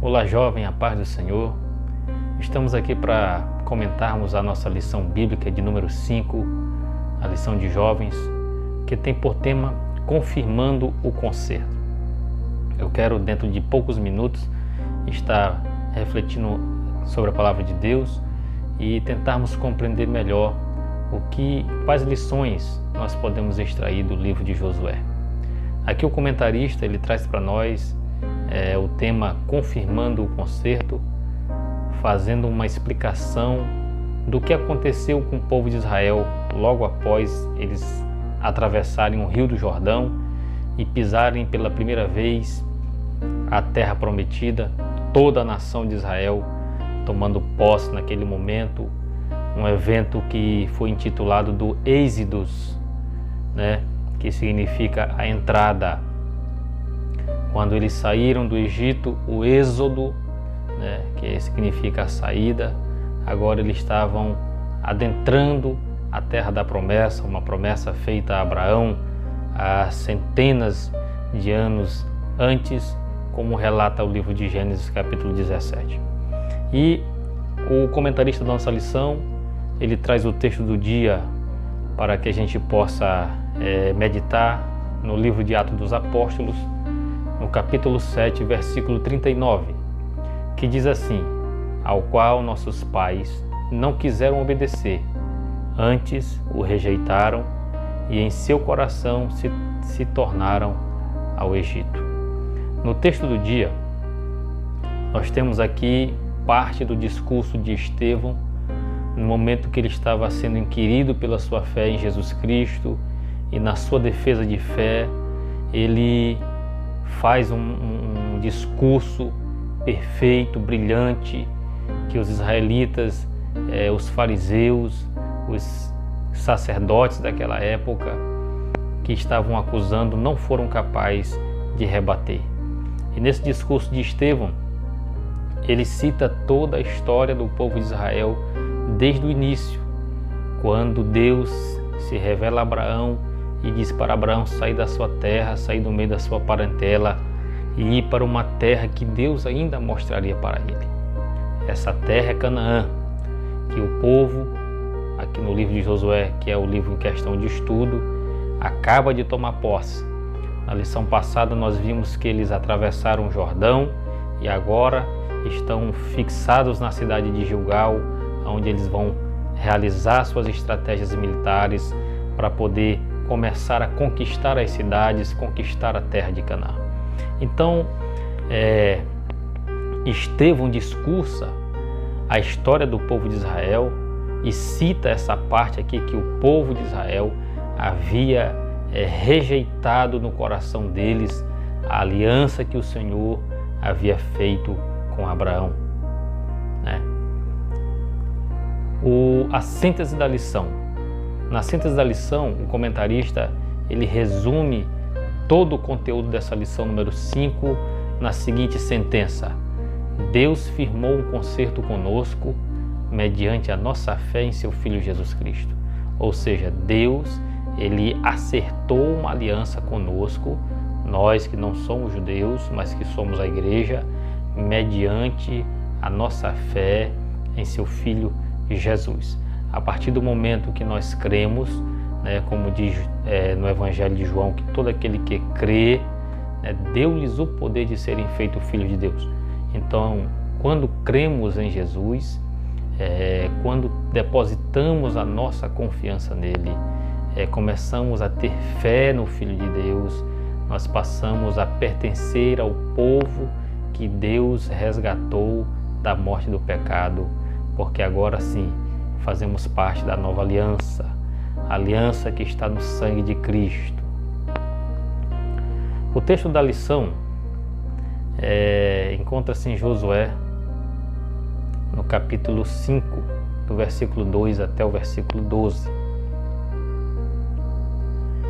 Olá, jovem, a paz do Senhor. Estamos aqui para comentarmos a nossa lição bíblica de número 5, a lição de jovens, que tem por tema Confirmando o Concerto. Eu quero, dentro de poucos minutos, estar refletindo sobre a palavra de Deus e tentarmos compreender melhor quais lições nós podemos extrair do livro de Josué. Aqui o comentarista ele traz para nós o tema Confirmando o Concerto, fazendo uma explicação do que aconteceu com o povo de Israel logo após eles atravessarem o Rio do Jordão e pisarem pela primeira vez a terra prometida, toda a nação de Israel tomando posse naquele momento, um evento que foi intitulado do Êxodos, que significa a entrada. Quando eles saíram do Egito, o êxodo, que significa a saída, agora eles estavam adentrando a terra da promessa, uma promessa feita a Abraão há centenas de anos antes, como relata o livro de Gênesis capítulo 17. E o comentarista da nossa lição, ele traz o texto do dia para que a gente possa meditar no livro de Atos dos Apóstolos, no capítulo 7, versículo 39, que diz assim: ao qual nossos pais não quiseram obedecer, antes o rejeitaram e em seu coração se tornaram ao Egito. No texto do dia, nós temos aqui parte do discurso de Estevão, no momento que ele estava sendo inquirido pela sua fé em Jesus Cristo, e na sua defesa de fé, ele faz um discurso perfeito, brilhante, que os israelitas, os fariseus, os sacerdotes daquela época que estavam acusando não foram capazes de rebater. E nesse discurso de Estevão, ele cita toda a história do povo de Israel desde o início, quando Deus se revela a Abraão e diz para Abraão sair da sua terra, sair do meio da sua parentela e ir para uma terra que Deus ainda mostraria para ele. Essa terra é Canaã, que o povo, aqui no livro de Josué, que é o livro em questão de estudo, acaba de tomar posse. Na lição passada nós vimos que eles atravessaram o Jordão e agora estão fixados na cidade de Gilgal, onde eles vão realizar suas estratégias militares para poder começar a conquistar as cidades, conquistar a terra de Canaã. Então, Estevão discursa a história do povo de Israel e cita essa parte aqui que o povo de Israel havia rejeitado no coração deles a aliança que o Senhor havia feito com Abraão. A síntese da lição. Na síntese da lição, o comentarista ele resume todo o conteúdo dessa lição número 5 na seguinte sentença: Deus firmou um concerto conosco mediante a nossa fé em seu Filho Jesus Cristo. Ou seja, Deus ele acertou uma aliança conosco, nós que não somos judeus, mas que somos a igreja, mediante a nossa fé em seu Filho Jesus. A partir do momento que nós cremos, como diz no Evangelho de João, que todo aquele que crê, deu-lhes o poder de serem feitos filhos de Deus. Então, quando cremos em Jesus, quando depositamos a nossa confiança nele, começamos a ter fé no Filho de Deus, nós passamos a pertencer ao povo que Deus resgatou da morte do pecado, porque agora sim fazemos parte da nova aliança, a aliança que está no sangue de Cristo. O texto da lição encontra-se em Josué, no capítulo 5, do versículo 2 até o versículo 12,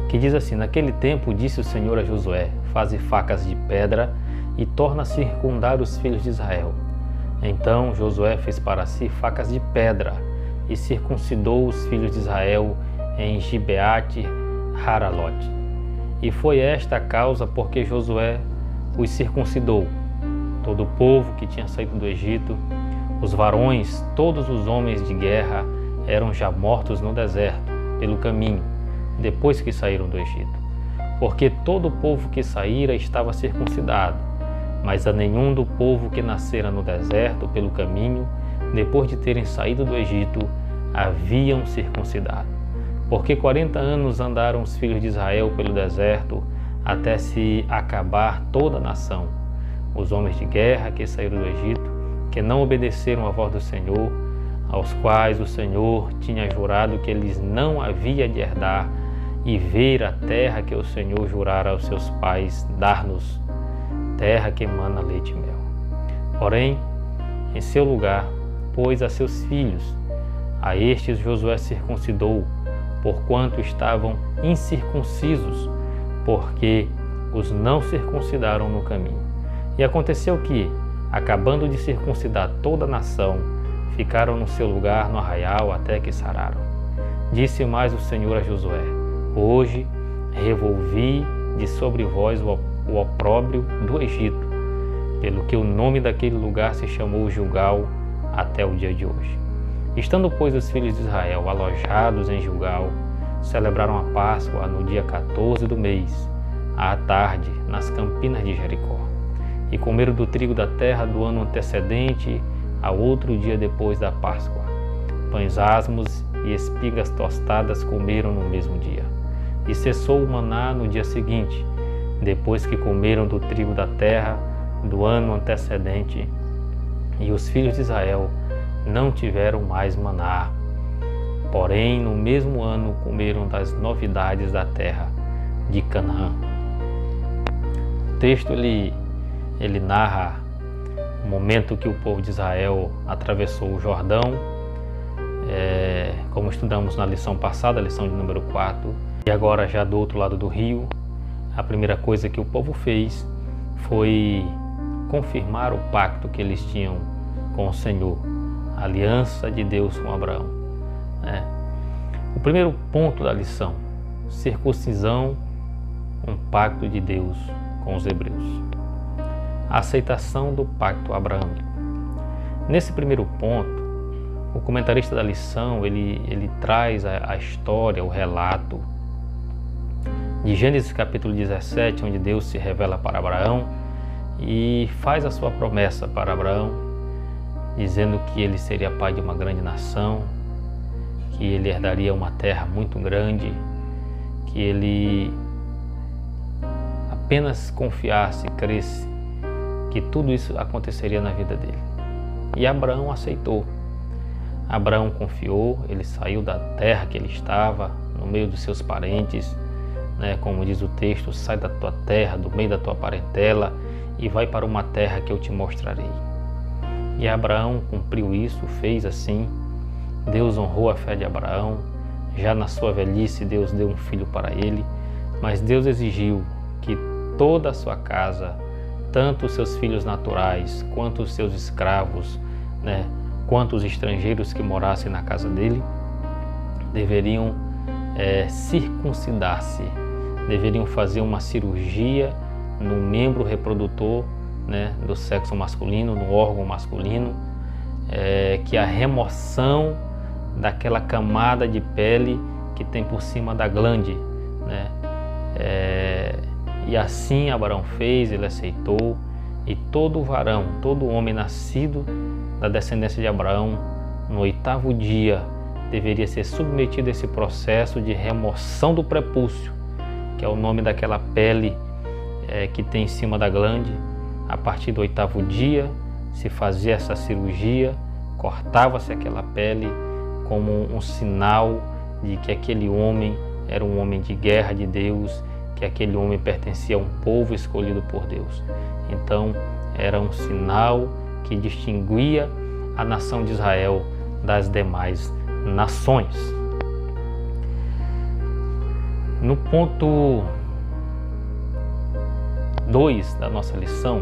que diz assim: naquele tempo disse o Senhor a Josué: faze facas de pedra e torna a circundar os filhos de Israel. Então Josué fez para si facas de pedra e circuncidou os filhos de Israel em Gibeate Haralote. E foi esta a causa porque Josué os circuncidou. Todo o povo que tinha saído do Egito, os varões, todos os homens de guerra, eram já mortos no deserto, pelo caminho, depois que saíram do Egito. Porque todo o povo que saíra estava circuncidado, mas a nenhum do povo que nascera no deserto, pelo caminho, depois de terem saído do Egito, haviam circuncidado. Porque 40 anos andaram os filhos de Israel pelo deserto, até se acabar toda a nação. Os homens de guerra que saíram do Egito, que não obedeceram à voz do Senhor, aos quais o Senhor tinha jurado que eles não havia de herdar e ver a terra que o Senhor jurara aos seus pais dar-nos, terra que emana leite e mel. Porém, em seu lugar, pôs a seus filhos, a estes Josué circuncidou, porquanto estavam incircuncisos, porque os não circuncidaram no caminho. E aconteceu que, acabando de circuncidar toda a nação, ficaram no seu lugar no arraial até que sararam. Disse mais o Senhor a Josué: hoje revolvi de sobre vós o opróbrio do Egito, pelo que o nome daquele lugar se chamou Gilgal até o dia de hoje. Estando, pois, os filhos de Israel alojados em Gilgal, celebraram a Páscoa no dia 14 do mês, à tarde, nas campinas de Jericó. E comeram do trigo da terra do ano antecedente ao outro dia depois da Páscoa. Pães asmos e espigas tostadas comeram no mesmo dia. E cessou o maná no dia seguinte, depois que comeram do trigo da terra do ano antecedente, e os filhos de Israel não tiveram mais maná. Porém, no mesmo ano comeram das novidades da terra de Canaã. O texto ele narra o momento que o povo de Israel atravessou o Jordão, como estudamos na lição passada, a lição de número 4, e agora já do outro lado do rio. A primeira coisa que o povo fez foi confirmar o pacto que eles tinham com o Senhor, a aliança de Deus com Abraão. O primeiro ponto da lição: circuncisão, um pacto de Deus com os hebreus. A aceitação do pacto abraâmico. Nesse primeiro ponto, o comentarista da lição ele traz a história, o relato de Gênesis capítulo 17, onde Deus se revela para Abraão e faz a sua promessa para Abraão, dizendo que ele seria pai de uma grande nação, que ele herdaria uma terra muito grande, que ele apenas confiasse, cresce, que tudo isso aconteceria na vida dele. E Abraão aceitou. Abraão confiou, ele saiu da terra que ele estava, no meio dos seus parentes, como diz o texto: sai da tua terra, do meio da tua parentela, e vai para uma terra que eu te mostrarei. E Abraão cumpriu isso, fez assim. Deus honrou a fé de Abraão. Já na sua velhice, Deus deu um filho para ele, mas Deus exigiu que toda a sua casa, tanto os seus filhos naturais, quanto os seus escravos, quanto os estrangeiros que morassem na casa dele, deveriam circuncidar-se, deveriam fazer uma cirurgia no membro reprodutor, do sexo masculino, no órgão masculino, que a remoção daquela camada de pele que tem por cima da glande, e assim Abraão fez, ele aceitou, e todo varão, todo homem nascido da descendência de Abraão, no 8º dia, deveria ser submetido a esse processo de remoção do prepúcio, que é o nome daquela pele que tem em cima da glande. A partir do 8º dia, se fazia essa cirurgia, cortava-se aquela pele como um sinal de que aquele homem era um homem de guerra de Deus, que aquele homem pertencia a um povo escolhido por Deus. Então, era um sinal que distinguia a nação de Israel das demais nações. No ponto 2 da nossa lição,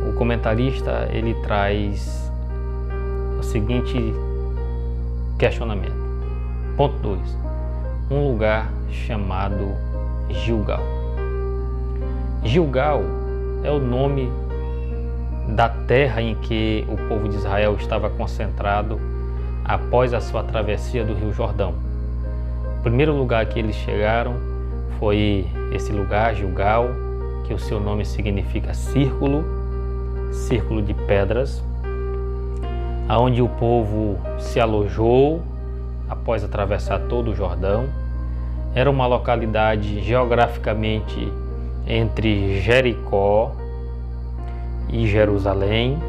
o comentarista ele traz o seguinte questionamento. Ponto 2. Um lugar chamado Gilgal. Gilgal é o nome da terra em que o povo de Israel estava concentrado após a sua travessia do Rio Jordão. O primeiro lugar que eles chegaram foi esse lugar, Gilgal, que o seu nome significa círculo de pedras, aonde o povo se alojou após atravessar todo o Jordão. Era uma localidade geograficamente entre Jericó e Jerusalém.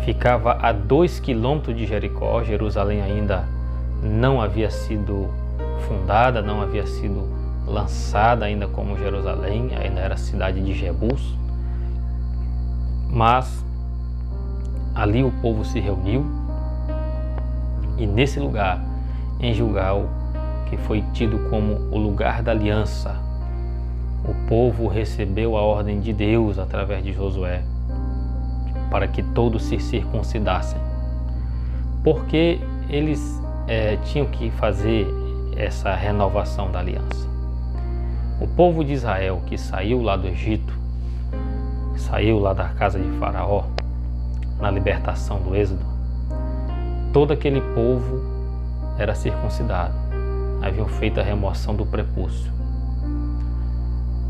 Ficava a 2 quilômetros de Jericó. Jerusalém ainda não havia sido fundada, não havia sido lançada ainda como Jerusalém, ainda era a cidade de Jebus. Mas ali o povo se reuniu, e nesse lugar, em Gilgal, que foi tido como o lugar da aliança, o povo recebeu a ordem de Deus através de Josué para que todos se circuncidassem, porque eles tinham que fazer essa renovação da aliança. O povo de Israel que saiu lá do Egito, saiu lá da casa de Faraó, na libertação do Êxodo, todo aquele povo era circuncidado, haviam feito a remoção do prepúcio.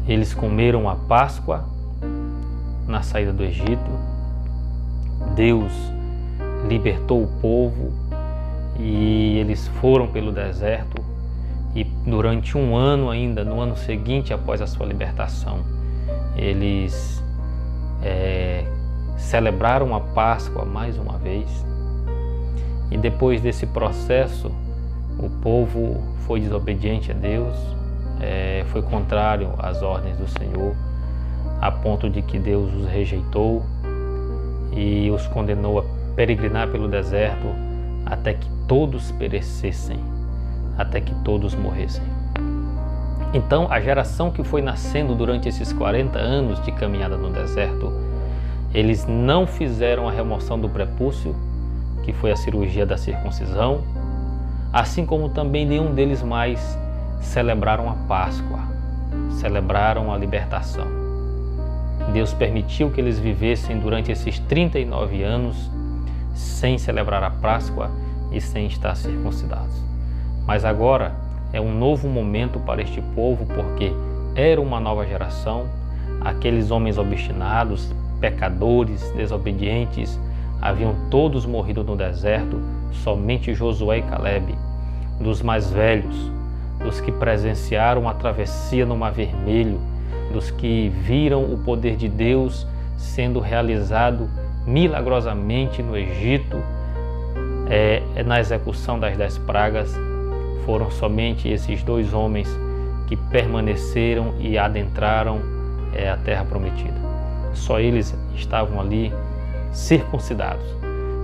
Eles comeram a Páscoa na saída do Egito. Deus libertou o povo e eles foram pelo deserto, e durante um ano ainda, no ano seguinte após a sua libertação, eles celebraram a Páscoa mais uma vez. E depois desse processo, o povo foi desobediente a Deus, foi contrário às ordens do Senhor, a ponto de que Deus os rejeitou e os condenou a peregrinar pelo deserto até que todos perecessem, até que todos morressem. Então, a geração que foi nascendo durante esses 40 anos de caminhada no deserto, eles não fizeram a remoção do prepúcio, que foi a cirurgia da circuncisão, assim como também nenhum deles mais celebraram a Páscoa, celebraram a libertação. Deus permitiu que eles vivessem durante esses 39 anos sem celebrar a Páscoa e sem estar circuncidados. Mas agora é um novo momento para este povo, porque era uma nova geração. Aqueles homens obstinados, pecadores, desobedientes, haviam todos morrido no deserto. Somente Josué e Calebe, dos mais velhos, dos que presenciaram a travessia no Mar Vermelho, dos que viram o poder de Deus sendo realizado milagrosamente no Egito, na execução das 10 pragas, foram somente esses 2 homens que permaneceram e adentraram a terra prometida. Só eles estavam ali circuncidados.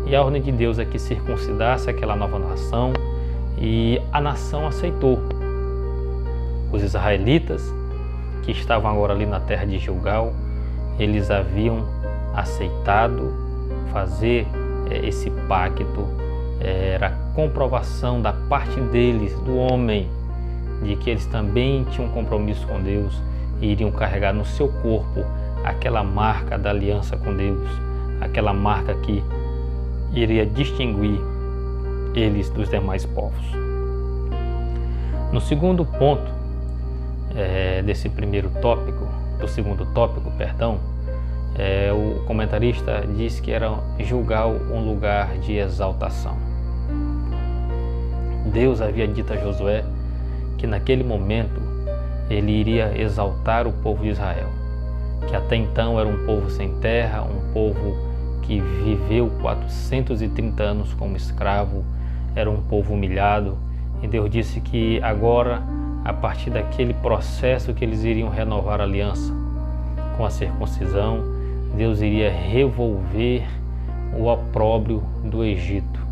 E a ordem de Deus é que circuncidasse aquela nova nação, e a nação aceitou. Os israelitas, que estavam agora ali na terra de Gilgal, eles haviam aceitado fazer esse pacto. Era a comprovação da parte deles, do homem, de que eles também tinham um compromisso com Deus e iriam carregar no seu corpo aquela marca da aliança com Deus, aquela marca que iria distinguir eles dos demais povos. No segundo ponto desse primeiro tópico, do segundo tópico, o comentarista diz que era Gilgal um lugar de exaltação. Deus havia dito a Josué que naquele momento ele iria exaltar o povo de Israel, que até então era um povo sem terra, um povo que viveu 430 anos como escravo, era um povo humilhado, e Deus disse que agora, a partir daquele processo que eles iriam renovar a aliança com a circuncisão, Deus iria revolver o opróbrio do Egito.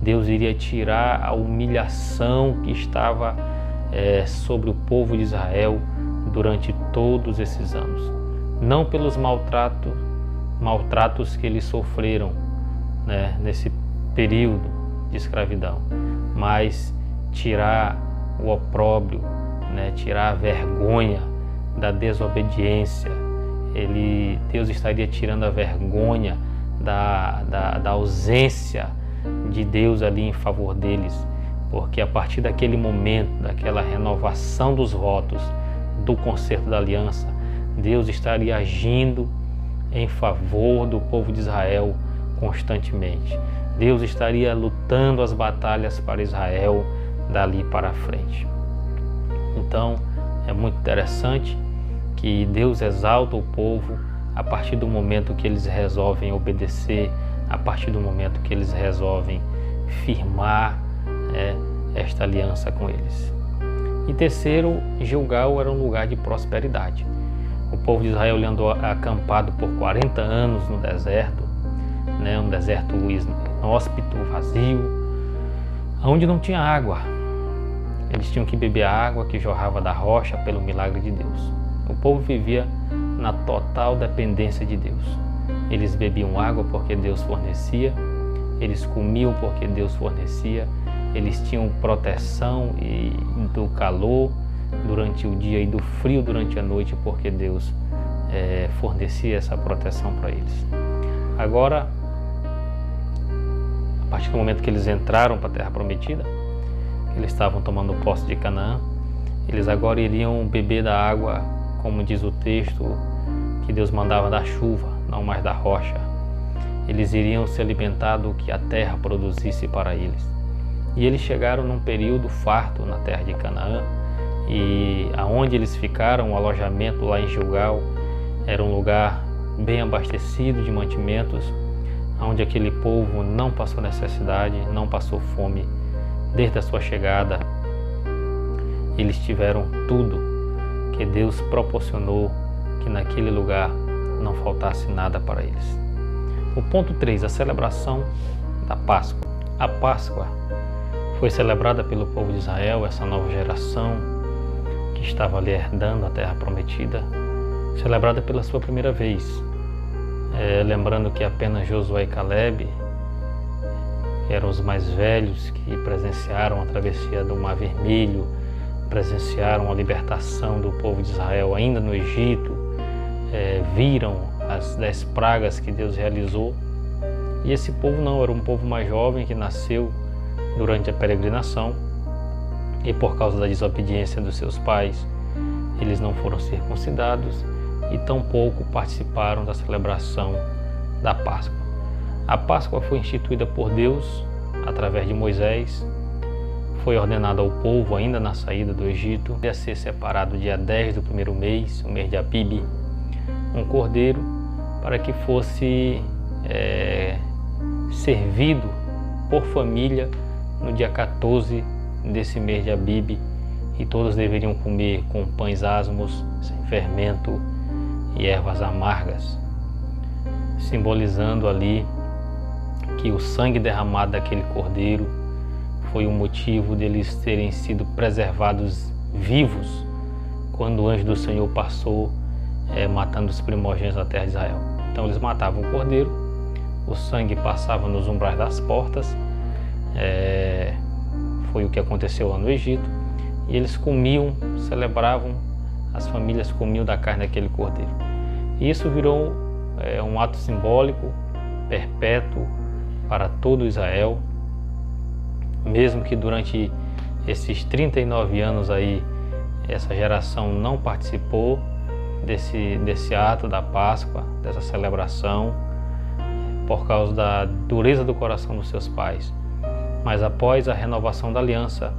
Deus iria tirar a humilhação que estava sobre o povo de Israel durante todos esses anos. Não pelos maltratos que eles sofreram, nesse período de escravidão, mas tirar o opróbrio, tirar a vergonha da desobediência, Deus estaria tirando a vergonha da ausência de Deus ali em favor deles, porque a partir daquele momento, daquela renovação dos votos, do concerto da aliança, Deus estaria agindo em favor do povo de Israel constantemente. Deus estaria lutando as batalhas para Israel dali para frente. Então, é muito interessante que Deus exalta o povo a partir do momento que eles resolvem obedecer, a partir do momento que eles resolvem firmar esta aliança com eles. E terceiro, Gilgal era um lugar de prosperidade. O povo de Israel andou acampado por 40 anos no deserto, um deserto inóspito, vazio, onde não tinha água. Eles tinham que beber a água que jorrava da rocha pelo milagre de Deus. O povo vivia na total dependência de Deus. Eles bebiam água porque Deus fornecia, eles comiam porque Deus fornecia, eles tinham proteção do calor durante o dia e do frio durante a noite porque Deus fornecia essa proteção para eles. Agora, a partir do momento que eles entraram para a Terra Prometida, eles estavam tomando posse de Canaã, eles agora iriam beber da água, como diz o texto, que Deus mandava da chuva, não mais da rocha. Eles iriam se alimentar do que a terra produzisse para eles. E eles chegaram num período farto na terra de Canaã, e aonde eles ficaram, o alojamento lá em Gilgal, era um lugar bem abastecido de mantimentos, onde aquele povo não passou necessidade, não passou fome. Desde a sua chegada, eles tiveram tudo que Deus proporcionou, que naquele lugar não faltasse nada para eles. O ponto 3, a celebração da Páscoa. A Páscoa foi celebrada pelo povo de Israel, essa nova geração que estava ali herdando a Terra Prometida, celebrada pela sua primeira vez. Lembrando que apenas Josué e Caleb eram os mais velhos que presenciaram a travessia do Mar Vermelho, presenciaram a libertação do povo de Israel ainda no Egito, viram as 10 pragas que Deus realizou. E esse povo não, era um povo mais jovem que nasceu durante a peregrinação, e por causa da desobediência dos seus pais, eles não foram circuncidados e tampouco participaram da celebração da Páscoa. A Páscoa foi instituída por Deus através de Moisés, foi ordenada ao povo ainda na saída do Egito, a ser separado dia 10 do primeiro mês, o mês de Abib, um cordeiro para que fosse servido por família no dia 14 desse mês de Abib, e todos deveriam comer com pães asmos, sem fermento e ervas amargas, simbolizando ali que o sangue derramado daquele cordeiro foi o motivo deles terem sido preservados vivos quando o anjo do Senhor passou matando os primogênitos da terra de Israel. Então eles matavam o cordeiro, o sangue passava nos umbrais das portas, foi o que aconteceu lá no Egito, e eles comiam, celebravam, as famílias comiam da carne daquele cordeiro. E isso virou um ato simbólico, perpétuo, para todo Israel, mesmo que durante esses 39 anos aí, essa geração não participou desse ato da Páscoa, dessa celebração, por causa da dureza do coração dos seus pais. Mas após a renovação da aliança,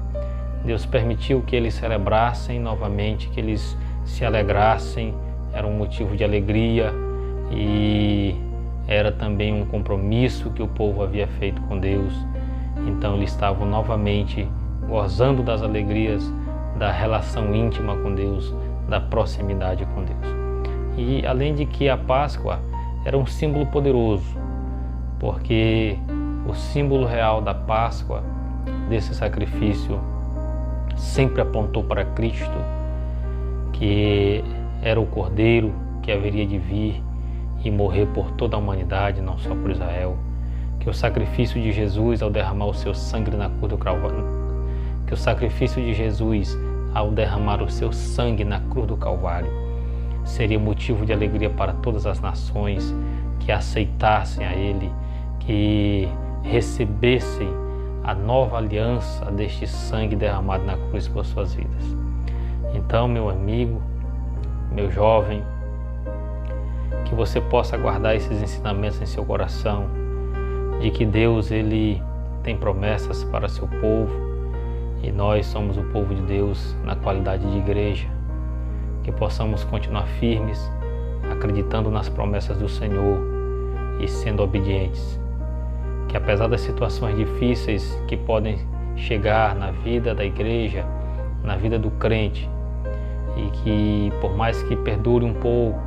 Deus permitiu que eles celebrassem novamente, que eles se alegrassem, era um motivo de alegria e era também um compromisso que o povo havia feito com Deus. Então eles estavam novamente gozando das alegrias da relação íntima com Deus, da proximidade com Deus. E além de que a Páscoa era um símbolo poderoso, porque o símbolo real da Páscoa, desse sacrifício, sempre apontou para Cristo, que era o Cordeiro que haveria de vir e morrer por toda a humanidade, não só por Israel. Que o sacrifício de Jesus, ao derramar o seu sangue na cruz do Calvário, que o sacrifício de Jesus, ao derramar o seu sangue na cruz do Calvário, seria motivo de alegria para todas as nações que aceitassem a Ele, que recebessem a nova aliança deste sangue derramado na cruz por suas vidas. Então, meu amigo, meu jovem, que você possa guardar esses ensinamentos em seu coração, de que Deus, Ele tem promessas para seu povo, e nós somos o povo de Deus na qualidade de igreja, que possamos continuar firmes, acreditando nas promessas do Senhor e sendo obedientes. Que apesar das situações difíceis que podem chegar na vida da igreja, na vida do crente, e que por mais que perdure um pouco,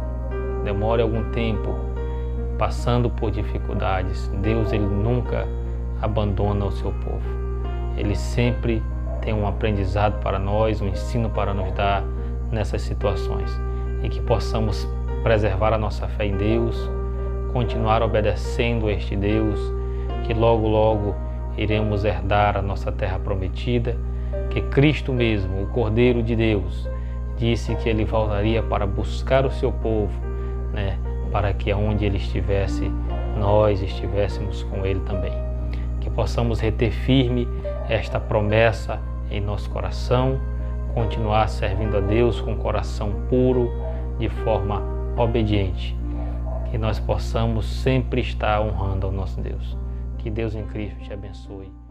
demore algum tempo, passando por dificuldades, Deus, Ele nunca abandona o seu povo. Ele sempre tem um aprendizado para nós, um ensino para nos dar nessas situações, e que possamos preservar a nossa fé em Deus, continuar obedecendo a este Deus, que logo, logo iremos herdar a nossa terra prometida, que Cristo mesmo, o Cordeiro de Deus, disse que Ele voltaria para buscar o seu povo, para que aonde Ele estivesse, nós estivéssemos com Ele também. Que possamos reter firme esta promessa em nosso coração, continuar servindo a Deus com coração puro, de forma obediente. Que nós possamos sempre estar honrando ao nosso Deus. Que Deus em Cristo te abençoe.